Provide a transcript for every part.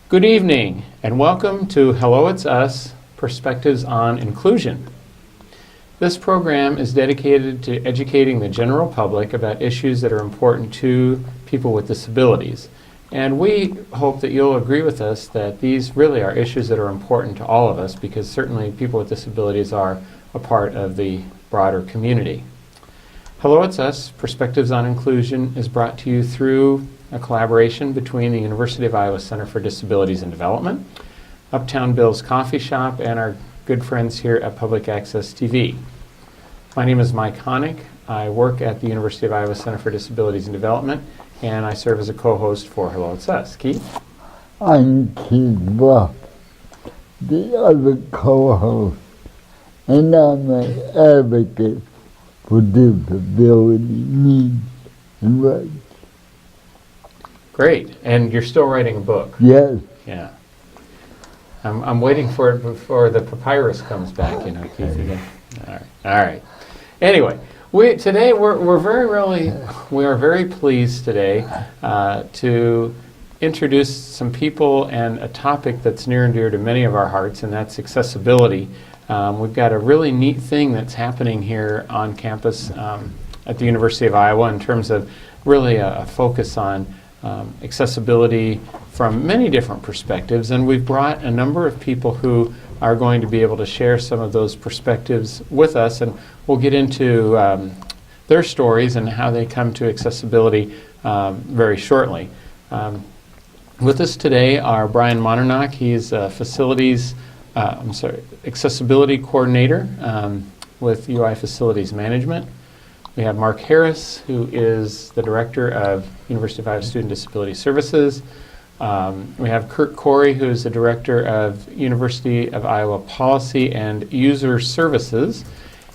Good evening, and welcome to Hello, It's Us, Perspectives on Inclusion. This program is dedicated to educating the general public about issues that are important to people with disabilities. And we hope that you'll agree with us that these really are issues that are important to all of us, because certainly people with disabilities are a part of the broader community. Hello, It's Us, Perspectives on Inclusion is brought to you through a collaboration between the University of Iowa Center for Disabilities and Development, Uptown Bill's Coffee Shop, and our good friends here at Public Access TV. My name is Mike Hoenig. I work at the University of Iowa Center for Disabilities and Development, and I serve as a co-host for Hello, It's Us. Keith? I'm Keith Ruff, the other co-host, and I'm an advocate for disability needs and rights. Great. And you're still writing a book? Yes. Yeah. I'm waiting for it before the papyrus comes back, Keith, again. All right. Anyway, today we are very pleased today to introduce some people and a topic that's near and dear to many of our hearts, and that's accessibility. We've got a really neat thing that's happening here on campus at the University of Iowa in terms of really a focus on accessibility from many different perspectives, and we've brought a number of people who are going to be able to share some of those perspectives with us, and we'll get into their stories and how they come to accessibility very shortly. With us today are Brian Monarnock. He's a accessibility coordinator with UI Facilities Management. We have Mark Harris, who is the director of University of Iowa Student Disability Services. We have Kirk Corey, who is the director of University of Iowa Policy and User Services.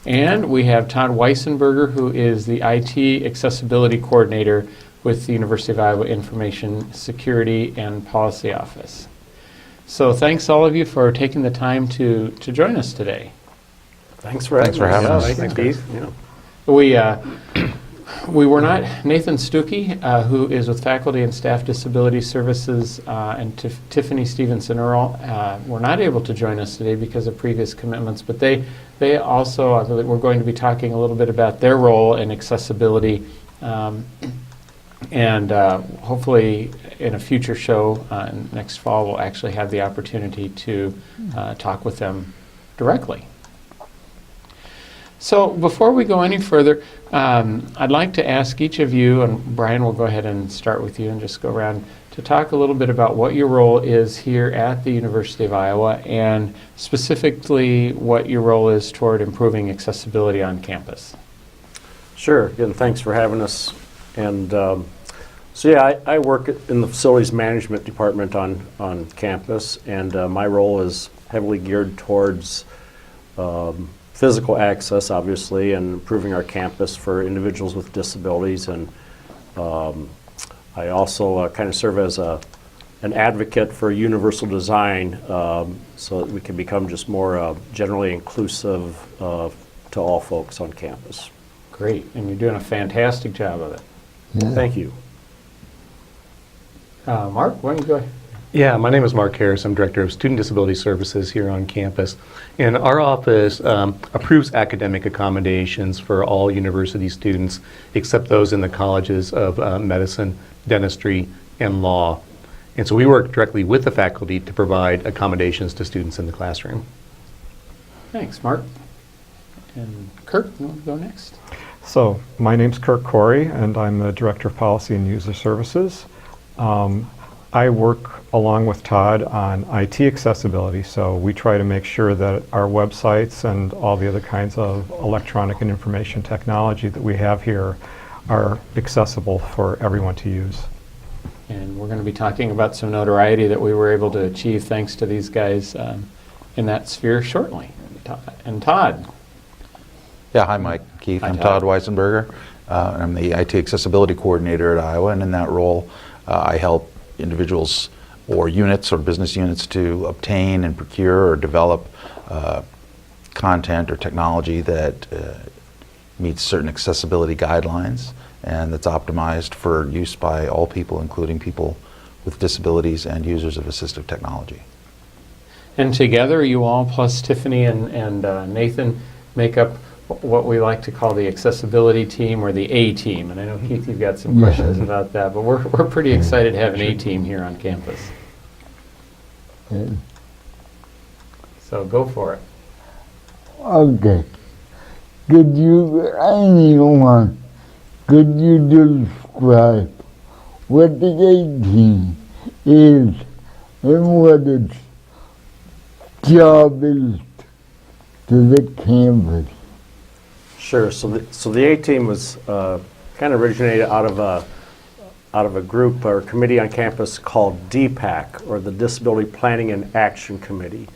And we have Todd Weissenberger, who is the IT Accessibility Coordinator with the University of Iowa Information Security and Policy Office. So thanks all of you for taking the time to join us today. Thanks for having us. Thanks, Keith. Yeah. We were not, Nathan Stuckey, who is with Faculty and Staff Disability Services, and Tiffany Stevenson-Earl, were not able to join us today because of previous commitments, but they also, I believe, we're going to be talking a little bit about their role in accessibility, and hopefully in a future show next fall we'll actually have the opportunity to talk with them directly. So before we go any further, I'd like to ask each of you, and Brian, we'll go ahead and start with you and just go around to talk a little bit about what your role is here at the University of Iowa, and specifically what your role is toward improving accessibility on campus. Sure. Again, thanks for having us. And I work in the facilities management department on campus, and my role is heavily geared towards physical access, obviously, and improving our campus for individuals with disabilities. And I also kind of serve as an advocate for universal design, so that we can become just more generally inclusive to all folks on campus. Great, and you're doing a fantastic job of it. Yeah. Thank you. Mark, why don't you go ahead? Yeah, my name is Mark Harris. I'm Director of Student Disability Services here on campus. And our office approves academic accommodations for all university students except those in the colleges of medicine, dentistry, and law. And so we work directly with the faculty to provide accommodations to students in the classroom. Thanks, Mark. And Kirk, you want to go next? So my name's Kirk Corey, and I'm the Director of Policy and User Services. I work along with Todd on IT accessibility, so we try to make sure that our websites and all the other kinds of electronic and information technology that we have here are accessible for everyone to use. And we're going to be talking about some notoriety that we were able to achieve thanks to these guys in that sphere shortly. And Todd. Yeah, hi Mike, Keith. Hi, I'm Todd Todd Weissenberger. I'm the IT Accessibility Coordinator at Iowa, and in that role I help individuals or units or business units to obtain and procure or develop content or technology that meets certain accessibility guidelines and that's optimized for use by all people, including people with disabilities and users of assistive technology. And together, you all, plus Tiffany and Nathan, make up what we like to call the accessibility team or the A team. And I know, Keith, you've got some questions about that, but we're pretty excited to have an A team here on campus. Yeah. So go for it. Okay. Could you describe what the 18 is and what its job is to the campus? Sure. So the A team was kind of originated out of a group or committee on campus called DPAC, or the Disability Planning and Action Committee.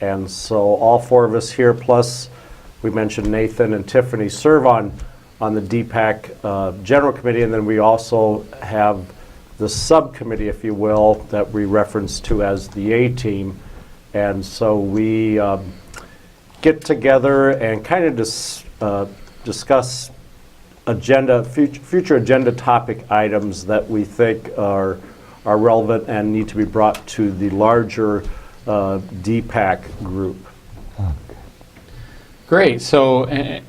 And so all four of us here, plus we mentioned Nathan and Tiffany, serve on the DPAC General Committee, and then we also have the subcommittee, if you will, that we reference to as the A team. And so we get together and kind of discuss future agenda topic items that we think are relevant and need to be brought to the larger DPAC group. Great. So, and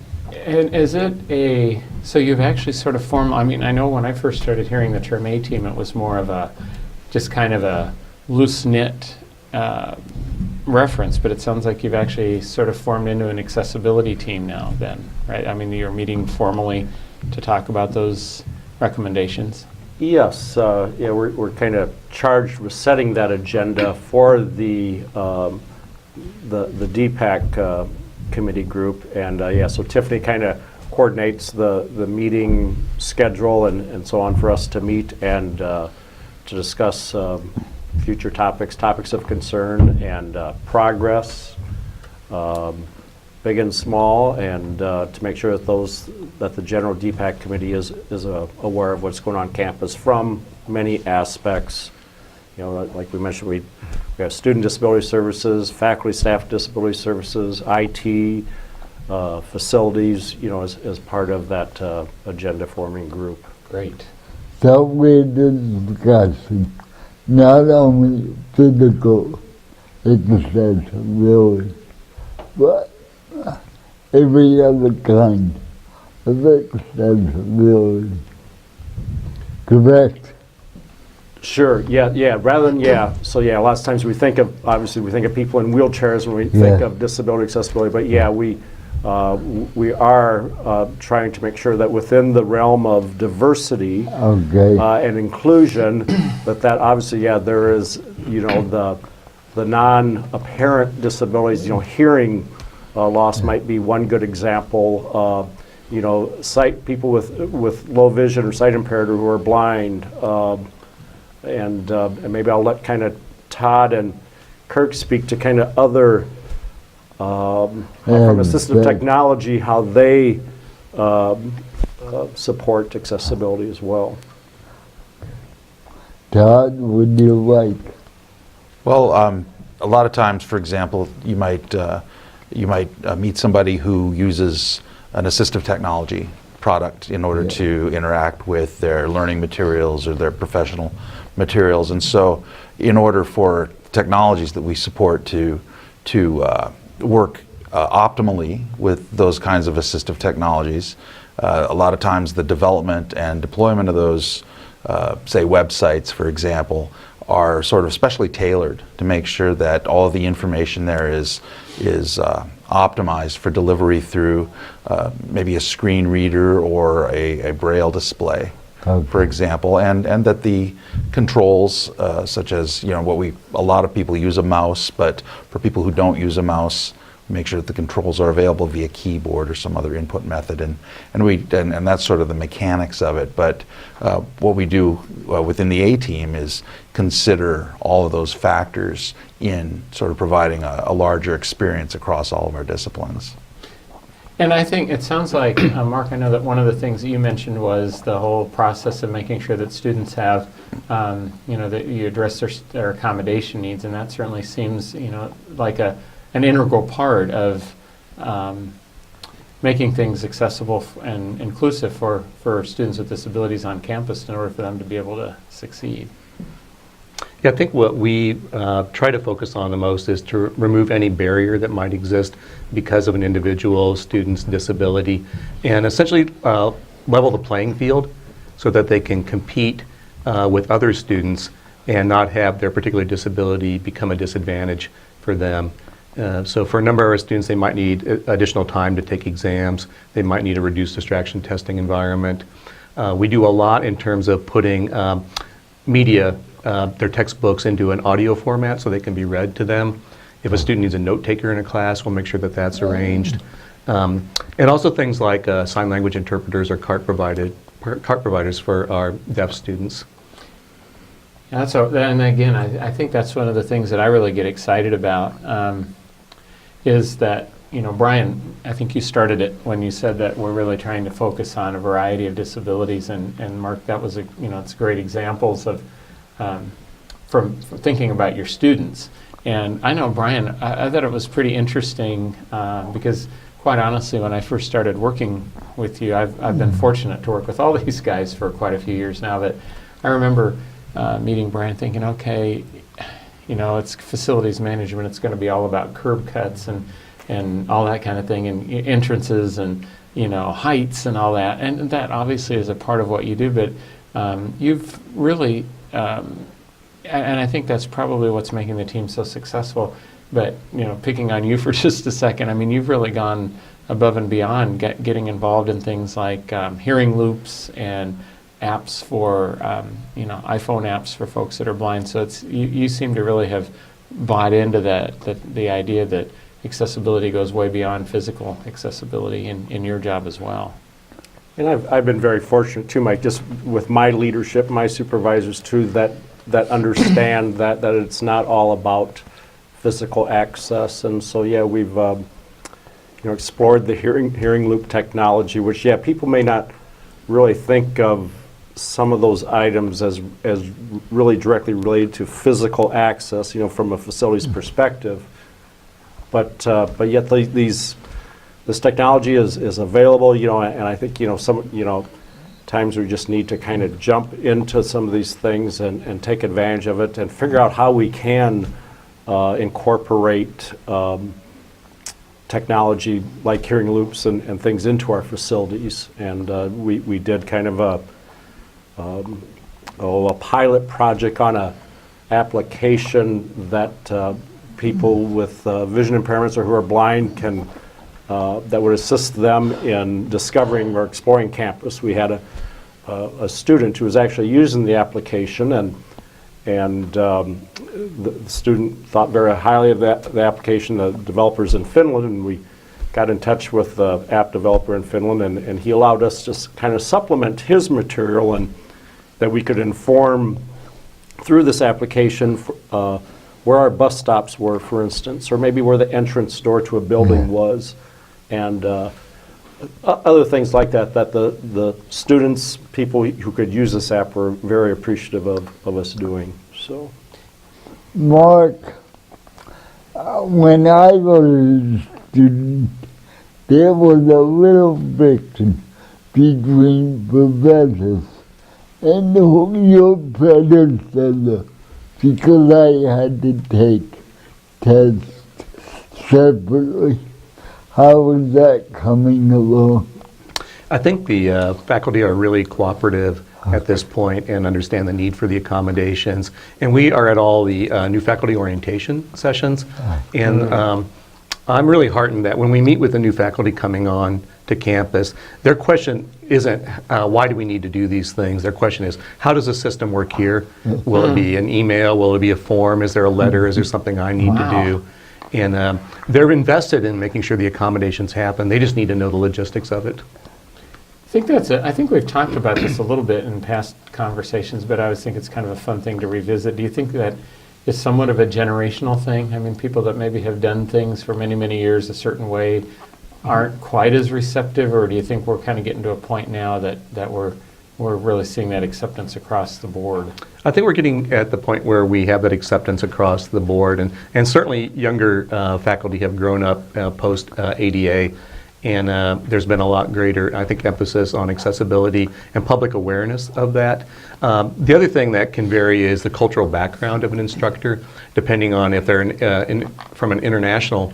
is it so you've actually sort of formed, I mean, I know when I first started hearing the term A-team, it was more of just kind of a loose-knit reference, but it sounds like you've actually sort of formed into an accessibility team now then, right? I mean, you're meeting formally to talk about those recommendations. Yes, yeah, we're kind of charged with setting that agenda for the DPAC committee group, and yeah, so Tiffany kind of coordinates the meeting schedule and so on for us to meet and to discuss future topics of concern and progress, big and small, and to make sure that the general DPAC committee is aware of what's going on campus from many aspects. You know, like we mentioned, we have student disability services, faculty staff disability services, IT, facilities, you know, as part of that agenda forming group. Great. So we're discussing not only physical accessibility, but every other kind of accessibility. Correct? Sure. Yeah. Rather than so yeah. A lot of times we think of people in wheelchairs when we think of disability accessibility. But yeah, we are trying to make sure that within the realm of diversity and inclusion, that obviously there is, you know, the non-apparent disabilities. You know, hearing loss might be one good example. You know, people with low vision or sight impaired or who are blind. And maybe I'll let kind of Todd and Kirk speak to kind of other, from assistive technology, how they support accessibility as well. Todd, would you like? Well, a lot of times, for example, you might meet somebody who uses an assistive technology product in order to interact with their learning materials or their professional materials. And so in order for technologies that we support to work optimally with those kinds of assistive technologies, a lot of times the development and deployment of those, say websites, for example, are sort of specially tailored to make sure that all of the information there is optimized for delivery through maybe a screen reader or a braille display, for example, and that the controls, such as, you know, a lot of people use a mouse, but for people who don't use a mouse, make sure that the controls are available via keyboard or some other input method, and that's sort of the mechanics of it. But what we do within the A team is consider all of those factors in sort of providing a larger experience across all of our disciplines. And I think it sounds like, Mark, I know that one of the things that you mentioned was the whole process of making sure that students have, you know, that you address their accommodation needs, and that certainly seems, you know, like an integral part of making things accessible and inclusive for students with disabilities on campus in order for them to be able to succeed. Yeah, I think what we try to focus on the most is to remove any barrier that might exist because of an individual student's disability, and essentially level the playing field so that they can compete with other students and not have their particular disability become a disadvantage for them. So for a number of our students, they might need additional time to take exams. They might need a reduced distraction testing environment. We do a lot in terms of putting media, their textbooks, into an audio format so they can be read to them. If a student needs a note taker in a class, we'll make sure that that's arranged. And also things like sign language interpreters or cart providers for our deaf students. And again, I think that's one of the things that I really get excited about, is that, Brian, I think you started it when you said that we're really trying to focus on a variety of disabilities, and Mark, that was it's great examples of from thinking about your students. And I know, Brian, I thought it was pretty interesting because, quite honestly, when I first started working with you, I've been fortunate to work with all these guys for quite a few years now. That I remember meeting Brian, thinking, okay, it's facilities management. It's going to be all about curb cuts and all that kind of thing, and entrances and heights and all that. And that obviously is a part of what you do. But you've really, and I think that's probably what's making the team so successful. But picking on you for just a second, I mean, you've really gone above and beyond, getting involved in things like hearing loops and apps for iPhone apps for folks that are blind. So you seem to really have bought into the idea that accessibility goes way beyond physical accessibility in your job as well. And I've been very fortunate too, Mike, just with my leadership, my supervisors too, that understand that it's not all about physical access. And so we've explored the hearing loop technology, which people may not really think of some of those items as really directly related to physical access, from a facilities perspective. But yet this technology is available, and I think some times we just need to kind of jump into some of these things and take advantage of it and figure out how we can incorporate technology like hearing loops and things into our facilities. And we did kind of a pilot project on a application that people with vision impairments or who are blind can that would assist them in discovering or exploring campus. We had a student who was actually using the application, and the student thought very highly of the application. The developers in Finland, and we got in touch with the app developer in Finland, and he allowed us to kind of supplement his material, and that we could inform through this application where our bus stops were, for instance, or maybe where the entrance door to a building was, and other things like that the students, people who could use this app, were very appreciative of us doing. So, Mark, when I was a student, there was a little friction between professors and your predecessor, because I had to take tests separately. How is that coming along? I think the faculty are really cooperative at this point and understand the need for the accommodations. And we are at all the new faculty orientation sessions. And I'm really heartened that when we meet with the new faculty coming on to campus, their question isn't, why do we need to do these things? Their question is, how does the system work here? Will it be an email? Will it be a form? Is there a letter? Is there something I need to do? And they're invested in making sure the accommodations happen. They just need to know the logistics of it. I think we've talked about this a little bit in past conversations, but I always think it's kind of a fun thing to revisit. Do you think that is somewhat of a generational thing? I mean, people that maybe have done things for many, many years a certain way aren't quite as receptive, or do you think we're kind of getting to a point now that we're really seeing that acceptance across the board? I think we're getting at the point where we have that acceptance across the board, and certainly younger faculty have grown up post-ADA, And there's been a lot greater, I think, emphasis on accessibility and public awareness of that. The other thing that can vary is the cultural background of an instructor, depending on if they're from an international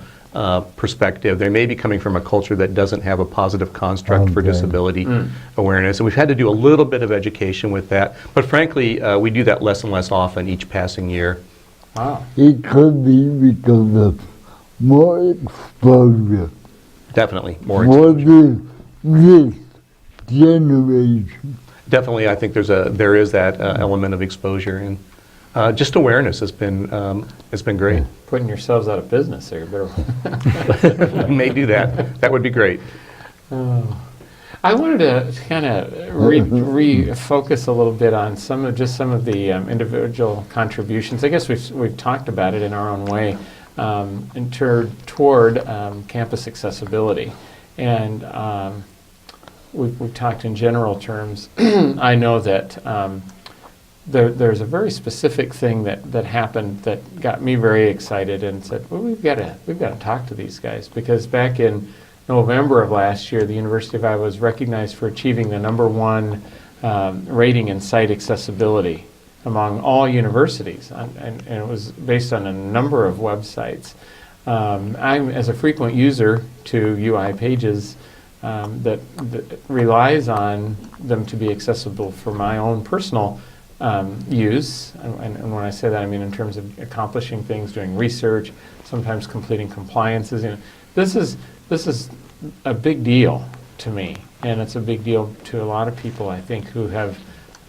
perspective. They may be coming from a culture that doesn't have a positive construct for disability awareness. And we've had to do a little bit of education with that. But frankly, we do that less and less often each passing year. Wow. It could be because of more exposure Definitely more for exposure. this generation. Definitely, I think there is that element of exposure, and just awareness has been great. Putting yourselves out of business there. Better. We may do that. That would be great. I wanted to kind of refocus a little bit on some of the individual contributions. I guess we've talked about it in our own way, toward campus accessibility, and we've talked in general terms. I know that there's a very specific thing that happened that got me very excited and said, well, we've got to talk to these guys, because back in November of last year, the University of Iowa was recognized for achieving the #1 rating in site accessibility among all universities, and it was based on a number of websites. I'm, as a frequent user to UI pages, that relies on them to be accessible for my own personal use, and when I say that, I mean in terms of accomplishing things, doing research, sometimes completing compliances. This is a big deal to me, and it's a big deal to a lot of people, I think, who have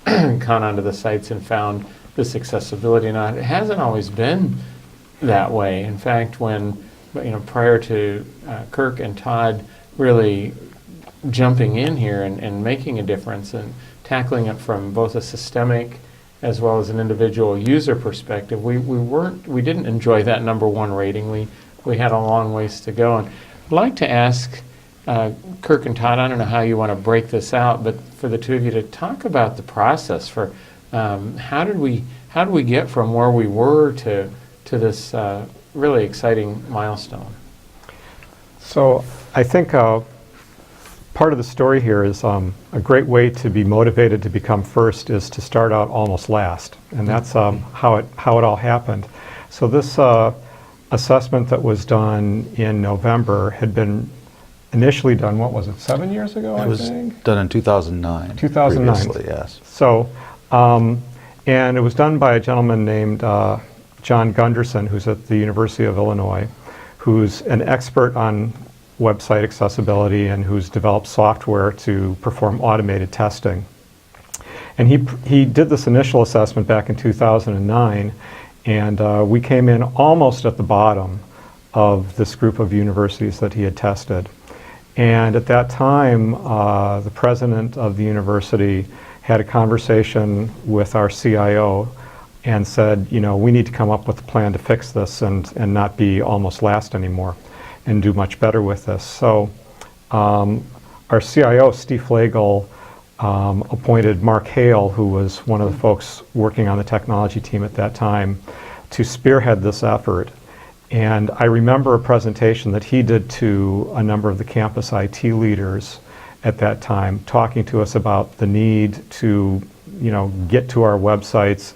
gone onto the sites and found this accessibility. Now, it hasn't always been that way. In fact, when prior to Kirk and Todd really jumping in here and making a difference and tackling it from both a systemic as well as an individual user perspective, we didn't enjoy that #1 rating. We had a long ways to go. And I'd like to ask Kirk and Todd, I don't know how you want to break this out, but for the two of you to talk about the process for how did we get from where we were to this really exciting milestone. So I think part of the story here is a great way to be motivated to become first is to start out almost last, and that's how it all happened. So this assessment that was done in November had been initially done, what was it, 7 years ago, It was done in 2009. 2009. Previously, yes. So, and it was done by a gentleman named John Gunderson, who's at the University of Illinois, who's an expert on website accessibility and who's developed software to perform automated testing. And he did this initial assessment back in 2009, and we came in almost at the bottom of this group of universities that he had tested. And at that time, the president of the university had a conversation with our CIO and said, we need to come up with a plan to fix this and not be almost last anymore and do much better with this. So our CIO, Steve Flagel, appointed Mark Hale, who was one of the folks working on the technology team at that time, to spearhead this effort. And I remember a presentation that he did to a number of the campus IT leaders at that time, talking to us about the need to, get to our websites,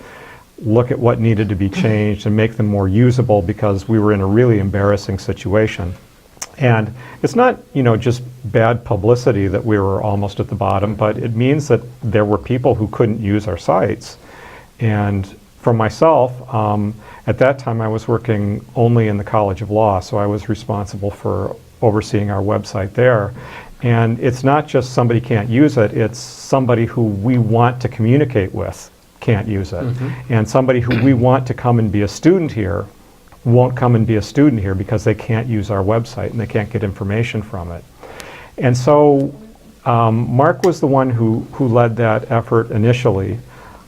look at what needed to be changed and make them more usable, because we were in a really embarrassing situation. And it's not, just bad publicity that we were almost at the bottom, but it means that there were people who couldn't use our sites. And for myself, at that time I was working only in the College of Law, so I was responsible for overseeing our website there. And it's not just somebody can't use it, it's somebody who we want to communicate with can't use it. Mm-hmm. And somebody who we want to come and be a student here won't come and be a student here because they can't use our website and they can't get information from it. And so Mark was the one who led that effort initially.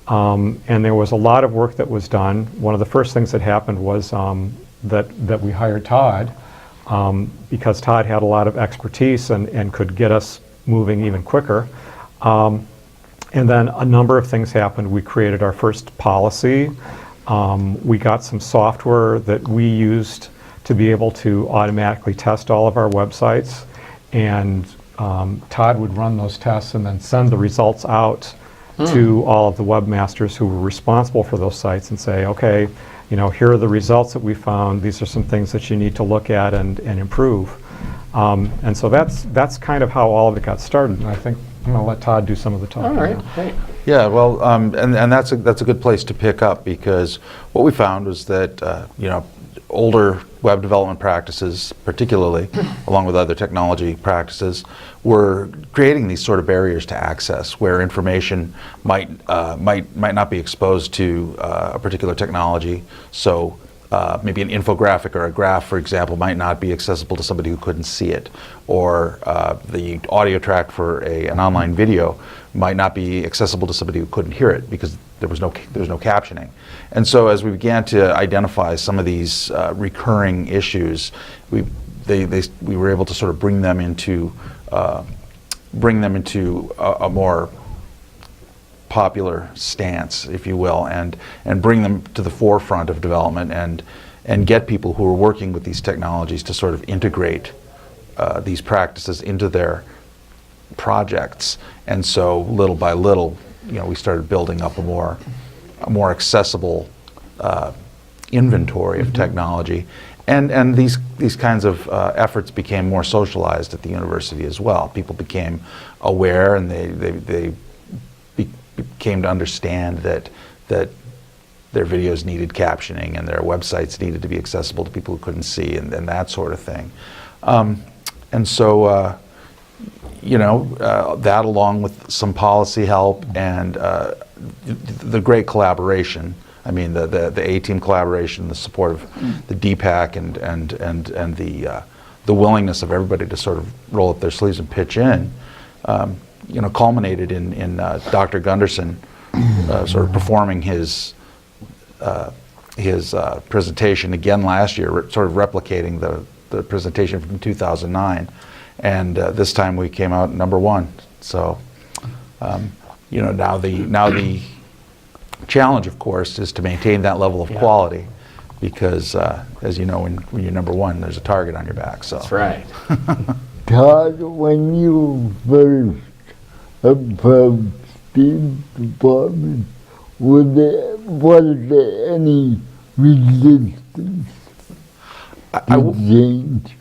And there was a lot of work that was done. One of the first things that happened was that we hired Todd, because Todd had a lot of expertise and could get us moving even quicker. And then a number of things happened. We created our first policy. We got some software that we used to be able to automatically test all of our websites. and Todd would run those tests and then send the results out to all of the webmasters who were responsible for those sites and say, okay, here are the results that we found. These are some things that you need to look at and improve. And so that's kind of how all of it got started. And I think I'm going to let Todd do some of the talking. All right, now. great. Yeah, well, and that's a good place to pick up, because what we found was that older web development practices, particularly along with other technology practices, were creating these sort of barriers to access, where information might not be exposed to a particular technology. So maybe an infographic or a graph, for example, might not be accessible to somebody who couldn't see it, or the audio track for an online video might not be accessible to somebody who couldn't hear it because there was no captioning. And so as we began to identify some of these recurring issues, we were able to sort of bring them into a more popular stance, if you will, and bring them to the forefront of development, and get people who are working with these technologies to sort of integrate these practices into their projects. And so little by little, we started building up a more accessible inventory of technology, and these kinds of efforts became more socialized at the university as well. People became aware, and they came to understand that their videos needed captioning, and their websites needed to be accessible to people who couldn't see, and that sort of thing. And so, that, along with some policy help and the great collaboration. I mean, the A-team collaboration, the support of the DPAC, and the willingness of everybody to sort of roll up their sleeves and pitch in, culminated in Dr. Gunderson sort of performing his presentation again last year, sort of replicating the presentation from 2009, and this time we came out #1. So, now the challenge, of course, is to maintain that level of quality, because as you know, when you're #1, there's a target on your back. So That's right. Todd, when you first approached the department, was there any resistance to change?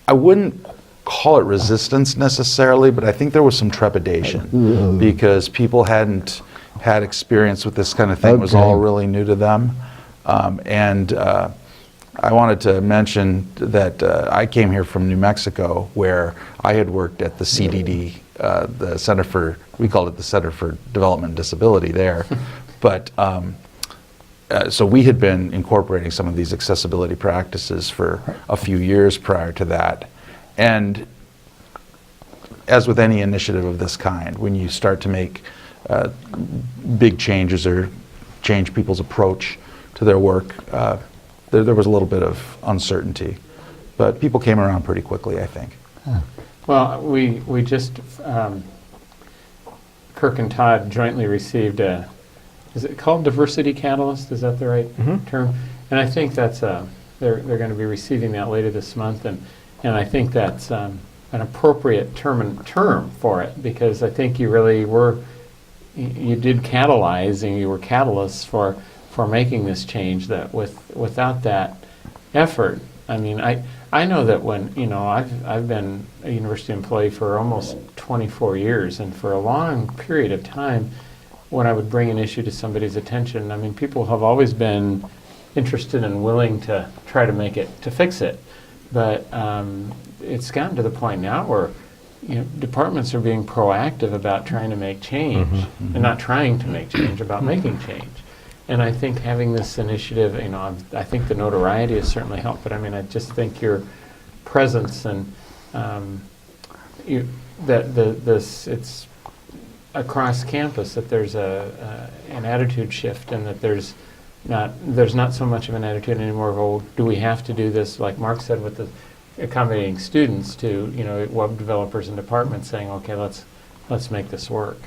I wouldn't call it resistance necessarily, but I think there was some trepidation because people hadn't had experience with this kind of thing. It was all really new to them. And I wanted to mention that I came here from New Mexico, where I had worked at the CDD, the Center for, we called it the Center for Development and Disability there. But so we had been incorporating some of these accessibility practices for a few years prior to that. And as with any initiative of this kind, when you start to make big changes or change people's approach to their work, there was a little bit of uncertainty. But people came around pretty quickly, I think. Well, we just, Kirk and Todd jointly received a, is it called Diversity Catalyst? Is that the right term? And I think that's, they're going to be receiving that later this month, and I think that's an appropriate term for it, because I think you really were, you did catalyze, and you were catalysts for making this change. That without that effort, I mean, I know that when, I've been a university employee for almost 24 years, and for a long period of time, when I would bring an issue to somebody's attention, I mean, people have always been interested and willing to try to fix it. But it's gotten to the point now where departments are being proactive about trying to make change, and not trying to make change, about making change. And I think having this initiative, I think the notoriety has certainly helped, but I mean, I just think your presence and it's across campus, that there's an attitude shift, and that there's not so much of an attitude anymore of, oh, do we have to do this, like Mark said, with the accommodating students, to web developers and departments saying, okay, let's make this work.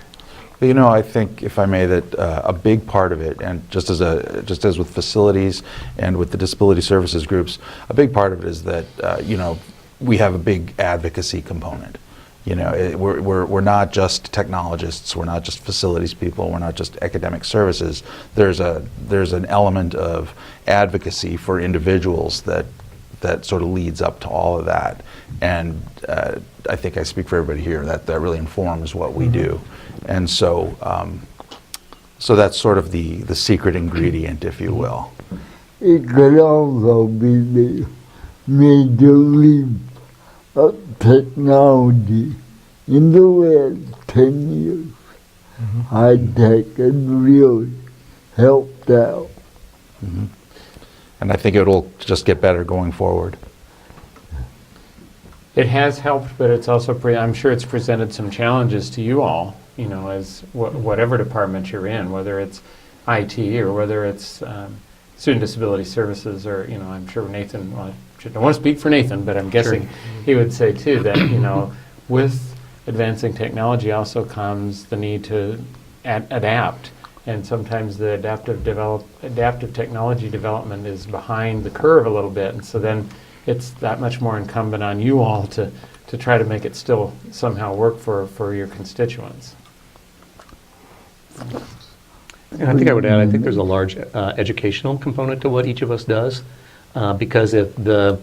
But, I think, if I may, that a big part of it, and just as with facilities and with the disability services groups, a big part of it is that we have a big advocacy component. You know, we're not just technologists, we're not just facilities people, we're not just academic services. There's an element of advocacy for individuals that sort of leads up to all of that. And I think I speak for everybody here that really informs what we do. And so so that's sort of the secret ingredient, if you will. It could also be the major leap of technology in the last 10 years. High tech has really helped out. And I think it'll just get better going forward. It has helped, but it's also, I'm sure it's presented some challenges to you all, you know, as whatever department you're in, whether it's IT or whether it's student disability services, or, you know, I'm sure Nathan, well, I don't want to speak for Nathan, but I'm guessing he would say too that, you know, with advancing technology also comes the need to adapt. And sometimes the adaptive technology development is behind the curve a little bit, and so then it's that much more incumbent on you all to try to make it still somehow work for your constituents. And I think I would add, I think there's a large educational component to what each of us does, because if the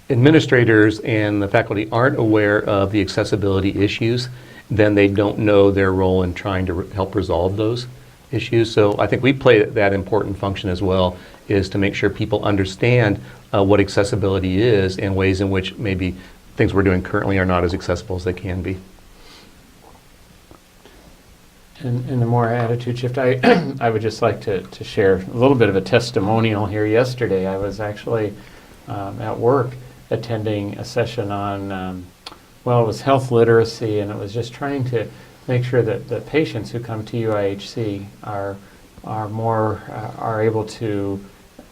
administrators and the faculty aren't aware of the accessibility issues, then they don't know their role in trying to help resolve those issues. So I think we play that important function as well, is to make sure people understand what accessibility is and ways in which maybe things we're doing currently are not as accessible as they can be. And the more attitude shift, I would just like to share a little bit of a testimonial here. Yesterday I was actually at work attending a session on, well, it was health literacy, and it was just trying to make sure that the patients who come to UIHC are able to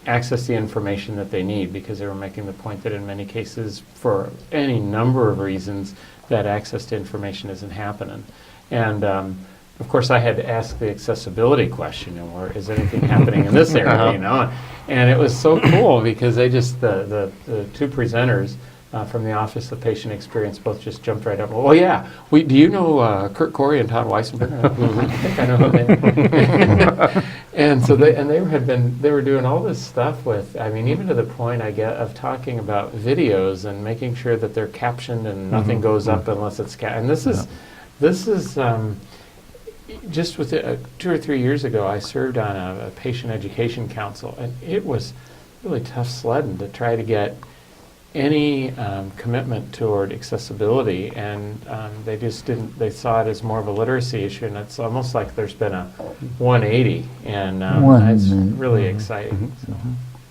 access the information that they need, because they were making the point that in many cases, for any number of reasons, that access to information isn't happening. And of course, I had to ask the accessibility question, you know, or is anything happening in this area, you know? And it was so cool because they just, the two presenters from the Office of Patient Experience both just jumped right up. Oh yeah, do you know Kurt Corey and Todd Weissenberg? I think I know who they are. And so they were doing all this stuff with, I mean, even to the point I get of talking about videos and making sure that they're captioned and nothing goes up unless it's and this is just with 2 or 3 years ago, I served on a patient education council, and it was really tough sledding to try to get any commitment toward accessibility, and they just didn't. They saw it as more of a literacy issue, and it's almost like there's been a 180, and it's really exciting. So.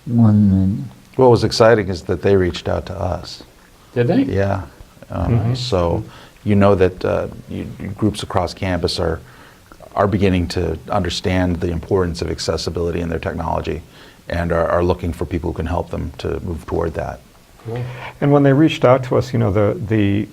1 minute. What was exciting is that they reached out to us. Did they? Yeah. So you know that groups across campus are beginning to understand the importance of accessibility in their technology, and are looking for people who can help them to move toward that. Cool. And when they reached out to us, you know, the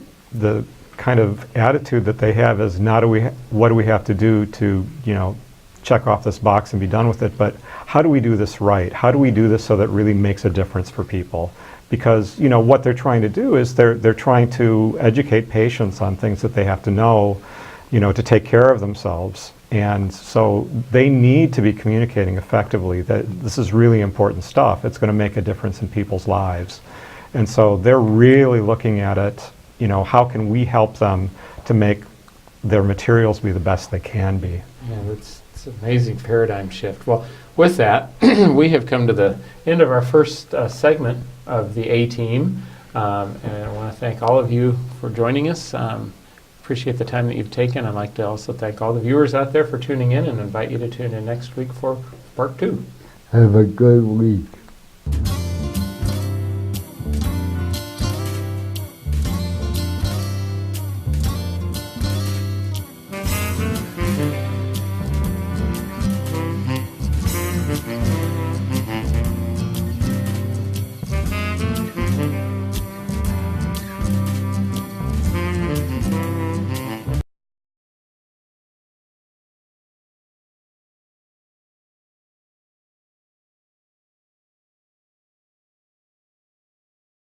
kind of attitude that they have is not what do we have to do to, you know, check off this box and be done with it, but how do we do this right? How do we do this so that it really makes a difference for people? Because, you know, what they're trying to do is they're trying to educate patients on things that they have to know, you know, to take care of themselves. And so they need to be communicating effectively that this is really important stuff. It's going to make a difference in people's lives. And so they're really looking at it, you know, how can we help them to make their materials be the best they can be? Yeah, it's an amazing paradigm shift. Well, with that, we have come to the end of our first segment of the A-Team. And I want to thank all of you for joining us. Appreciate the time that you've taken. I'd like to also thank all the viewers out there for tuning in, and invite you to tune in next week for part 2. Have a good week.